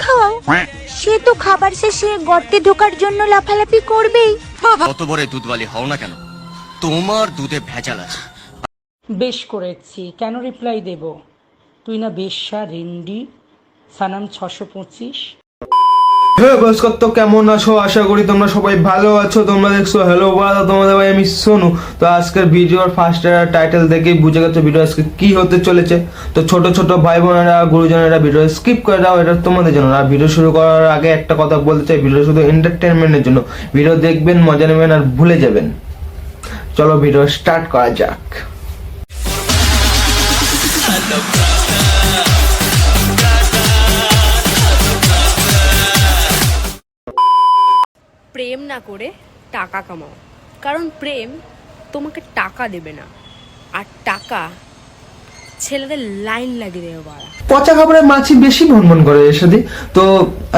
খাওয়াও, সে তো খাবার শেষে গর্তে ঢোকার জন্য লাফালাফি করবেই। কত বড় দুধওয়ালি হও না কেন, তোমার দুধে ভেজাল আছে। বেশ করেছি, কেন রিপ্লাই দেব? তুই না বেশ্যা রেন্ডি সানাম 625। হ্যাঁ বস্কর, তো কেমন আছো? আশা করি তোমরা সবাই ভালো আছো। তোমরা দেখছো হ্যালো বলা, তোমাদের ভাই আমি সোনু। তো আজকের ভিডিওর ফার্স্ট টাইটেল দেখেই বুঝে গেছো ভিডিও আজকে কি হতে চলেছে। তো ছোট ছোট ভাই বোনেরা, গুরুজনেরা ভিডিও স্কিপ করে দাও, এটা তোমাদের জন্য। আর ভিডিও শুরু করার আগে একটা কথা বলতে চাই, ভিডিও শুধু এন্টারটেনমেন্টের জন্য। ভিডিও দেখবেন, মজা নেবেন আর ভুলে যাবেন। চলো ভিডিও স্টার্ট করা যাক। প্রেম না করে টাকা কামাও, কারণ প্রেম তোমাকে টাকা দেবে না, আর টাকা ছেলেদের লাইন লাগিয়ে দেবে বাড়া। পচা খাবারের মাছি বেশি ভনভন করে এর সাথে। তো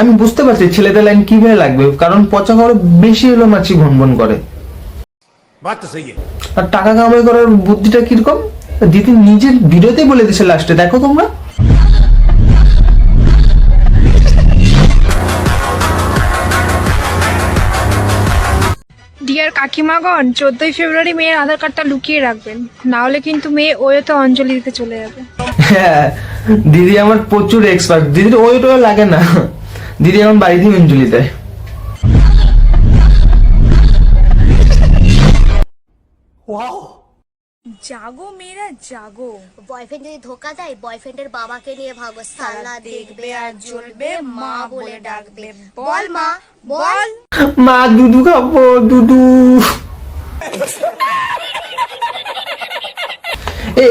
আমি বুঝতে পারছি ছেলেদের লাইন কিভাবে লাগবে, কারণ পচা খাবার বেশি হলো মাছি ভনভন করে। আর টাকা কামাই করার বুদ্ধিটা কিরকম দিদি নিজের ভিডিওতে বলে দিছে লাস্টে, দেখো তোমরা। ডিয়ার কাকিমাগণ, 14ই ফেব্রুয়ারি মেয়ের আধার কার্ডটা লুকিয়ে রাখবেন, না হলে কিন্তু মেয়ে ওয়েতে অঞ্জলি দিতে চলে যাবে। হ্যাঁ, দিদি আমার প্রচুর এক্সপার্ট। দিদির ওইটা লাগে না, দিদি আমার বাড়িতেই অঞ্জলি দেয়। জাগো মেয়েরা জাগো, বয়ফ্রেন্ড যদি ধোকা দেয়, বয়ফ্রেন্ডের বাবাকে নিয়ে ভাগো, সালা দেখবে আর জ্বলবে, মা বলে ডাকবে। বল মা, বল মা দুধু খাবো, দুধু।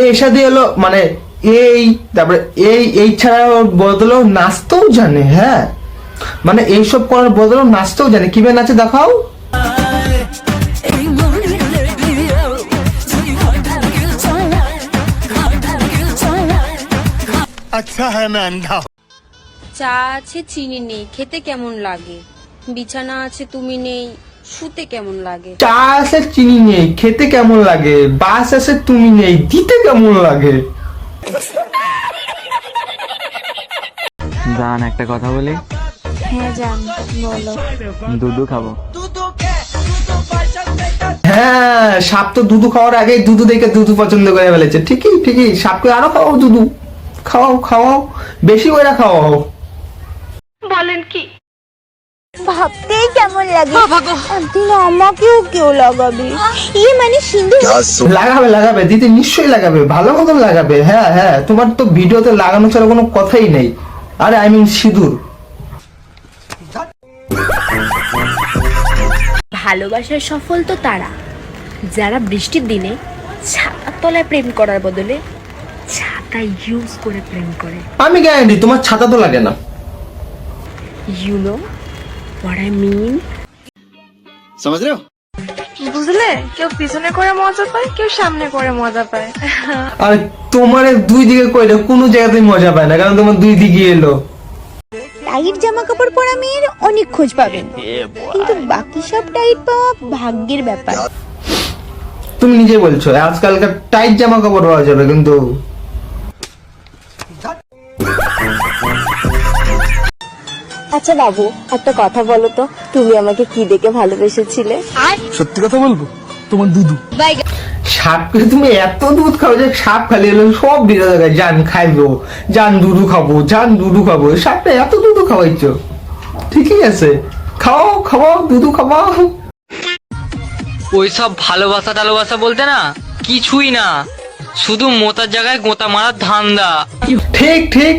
এর সাথে হলো মানে এই, তারপরে এই ছাড়া ওর বদলেও নাচতেও জানে। হ্যাঁ, মানে এইসব করার বদলেও নাচতেও জানে। কিভাবে নাচে দেখাও। আচ্ছা হ্যাঁ मैं अंधा। চা আছে চিনি নেই, খেতে কেমন লাগে? বিছানা আছে তুমি নেই, শুতে কেমন লাগে? চা আছে চিনি নেই, খেতে কেমন লাগে? বাস আছে তুমি নেই, দিতে কেমন লাগে? জান একটা কথা বলি? হ্যাঁ জান, বলো। দুধু খাবো। হ্যাঁ, সাপ তো দুধু খাওয়ার আগে দুধু দেখে দুধু পছন্দ করে ফেলেছে। ঠিকই ঠিকই, সাপকে আরো খাওয়াও, দুধু খাওয়াও, খাওয়াও বেশি করে খাওয়াও। বলেন কি? ভাবতেই কেমন লাগে, একদিন আমাকেও কেউ লাগাবে। ইয়ে মানে সিন্ধু লাগাবে লাগাবে, দিদি নিশ্চয়ই লাগাবে, ভালো মতন লাগাবে। হ্যাঁ হ্যাঁ, তোমার তো ভিডিওতে লাগানো ছাড়া কোনো কথাই নেই। আরে আই মিন সিঁদুর। ভালোবাসার সফল তো তারা যারা বৃষ্টির দিনে ছাতার তলায় প্রেম করার বদলে ছাতা ইউজ করে প্রেম করে। আমি গ্যারান্টি তোমার ছাতা তো লাগে না। You know what I mean? समझ रहे हो? বুঝলে, কেউ পিছনে করে মজা পায়, কেউ সামনে করে মজা পায়। আর তোমার দুই দিকে কইলে কোনো জায়গাতেই মজা পায় না, কারণ তোমার দুই দিকে এলো। টাইট জামা কাপড় পরা মেয়ের অনেক খোঁজ পাবেন, কিন্তু বাকি সব টাইট পাওয়া ভাগ্যের ব্যাপার। তুমি নিজে বলছো আজকালকার টাইট জামা কাপড় পাওয়া যাবে, কিন্তু আচ্ছা বাবু, একটা কথা বলো তো, তুমি আমাকে কি দেখে ভালোবেসেছিলে? সত্যি কথা বলবো, তোমার দুধু। সাপকে তুমি এত দুধ খাও যে সাপ খালি এলো সব বিরো জায়গায় জান খাইবো, জান দুধু খাবো, জান দুধু খাবো। সাপটা এত দুধু খাওয়াইছ, ঠিকই আছে, খাওয়াও খাওয়াও, দুধু খাওয়াও। ওইসব ভালোবাসা টালোবাসা বলতে না কিছুই না, শুধু মোতার জায়গায় গোতা মারার ধান্দা। ঠিক ঠিক,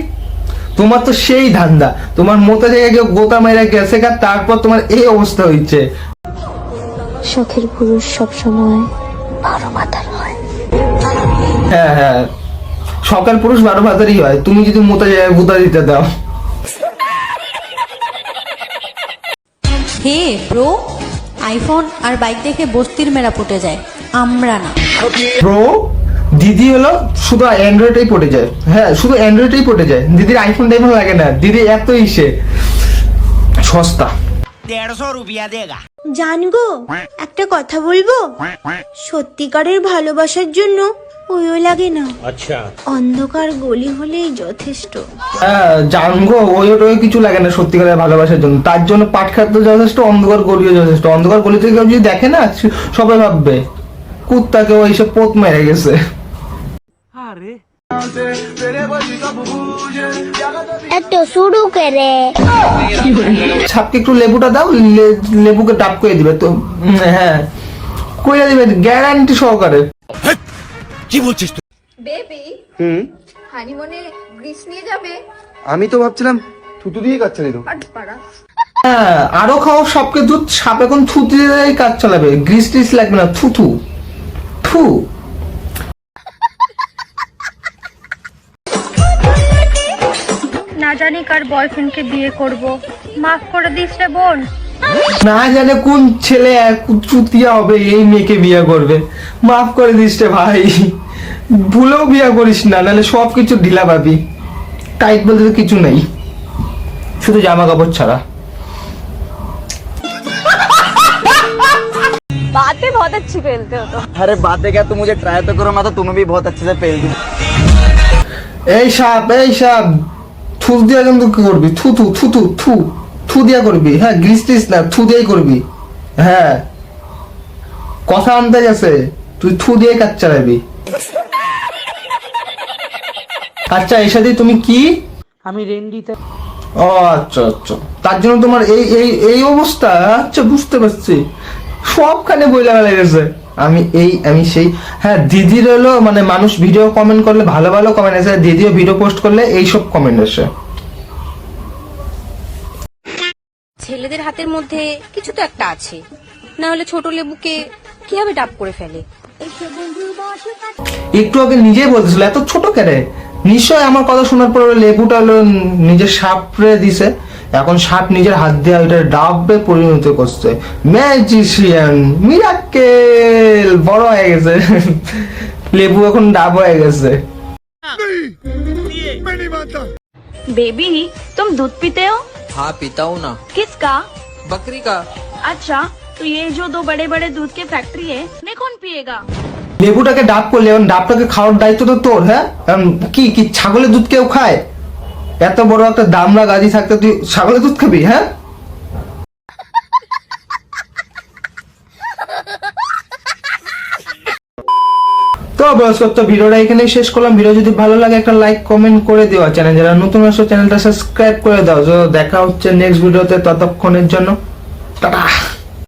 তোমার তো সেই ধান্দা। তোমার মোতা জায়গায় কেউ গোতা মেরে গেছে, তারপর তোমার এই অবস্থা হয়েছে। শখের পুরুষ সবসময় 12 মাথার হয়। হ্যাঁ হ্যাঁ, সকাল পুরুষ 12 ভাতারই হয়, তুমি যদি মোতা জায়গায় গুতা দিতে দাও। হে ব্রো, আইফোন আর বাইক দেখে বস্তির মেরা পটে যায়, আমরা না। ব্রো, দিদি হলো শুধু অ্যান্ড্রয়েডেই পড়ে যায়। হ্যাঁ, শুধু অ্যান্ড্রয়েডেই পড়ে যায়। দিদির আইফোন টাইফোন লাগে না, দিদি এত ইসে সস্তা। 150 रुपया देगा। জানগো, একটা কথা বলবো? সত্যিকারের ভালোবাসার জন্য ওইও লাগে না, অন্ধকার গলি হলেই যথেষ্ট। হ্যাঁ জানগো, ওই কিছু লাগে না সত্যিকারের ভালোবাসার জন্য। তার জন্য পাট খাদ্য যথেষ্ট, অন্ধকার গলিও যথেষ্ট। অন্ধকার গলিতে কেউ যদি দেখে না, সবাই ভাববে কুত্তাকে ওই সে পোত মেরে গেছে। এত শুরু করে ছাপকে একটু লেবুটা দাও, লেবুকে ডাব করে দিবে তো। হ্যাঁ কইরা দিবে গ্যারান্টি সহকারে। বেবি হানিমুনে গ্রিস নিয়ে যাবে? আমি তো ভাবছিলাম থুতু দিয়ে কাজ চালিয়ে দেবো। হ্যাঁ আরো খাও সবকে দুধ, সাপ এখন থুতু দিয়ে কাজ চালাবে, গ্রিস টিস লাগবে না, থুতু থু। না জানি কার বয়ফ্রেন্ডকে বিয়ে করব, মাফ করে দিস রে বোন। না জানে কোন ছেলে চুতিয়া হবে এই মেয়েকে বিয়ে করবে, মাফ করে দিস রে ভাই। ভুলেও বিয়ে করিস না, নাহলে সবকিছু ঢিলা পাবি। টাইট বলতে তো কিছু নেই, শুধু জামা কাপড় ছাড়া। बातें बहुत अच्छी फैलते हो तो। अरे बातें क्या, तुम मुझे ट्राई तो करो, मैं तो तुम्हें भी बहुत अच्छे से पेल दूं। এই সাপ থু দিয়া কিন্তু কি করবি, থু থু থু থু থু থু দিয়া করবি। হ্যাঁ গ্রিস টিস না, থু দিয়াই করবি। হ্যাঁ কথা আনতে গেছে, তুই থু দিয়ে কাজ চালাবি। আচ্ছা এর সাথে তুমি কি? আমি রেন্ডিতে ও আচ্ছা আচ্ছা, তার জন্য তোমার এই এই এই অবস্থা। আচ্ছা বুঝতে পারছি, সবখানে বইলা লেগেছে আমি সেই। হ্যাঁ দিদির হলো মানে মানুষ ভিডিও কমেন্ট করলে ভালো ভালো কমেন্ট আসে, দিদিও ভিডিও পোস্ট করলে এইসব কমেন্ট আসে। ছেলেদের হাতের মধ্যে কিছু তো একটা আছে, না হলে ছোট লেবুকে কিভাবে ডাব করে ফেলে? একটু আগে নিজেই বলতেছিল এত ছোট কেন। নিশ্চয় আমার কথা শোনার পর লেবুটা হলো নিজের সাপরে দিছে, এখন সাপ নিজের হাত দিয়ে ওইটা ডাবে পরিণত করছে। ম্যাজিশিয়ান, মিরাকেল, বড় হয়ে গেছে লেবু, এখন ডাব হয়ে গেছে। बेबी तुम दूध पीते हो? हाँ पीता हूँ ना। किसका? बकरी का। अच्छा तो ये जो दो बड़े बड़े दूध के फैक्ट्री है ने कौन पिएगा? লেবুটাকে ডাব করলে, এখন ডাবটাকে খাওয়ার দায়িত্ব তো তোর। হ্যাঁ কি কি ছাগলের দুধ কেউ খায়? এত বড় একটা দামড়া গাড়ি থাকতে তুই ছাগলের দুধ খাবি? হ্যাঁ তো বয়স্ক ভিডিওটা এখানেই শেষ করলাম। ভিডিও যদি ভালো লাগে একটা লাইক কমেন্ট করে দিও, চ্যানেল যারা নতুন আসো চ্যানেলটা সাবস্ক্রাইব করে দাও। দেখা হচ্ছে নেক্সট ভিডিওতে, ততক্ষণের জন্য টাটা।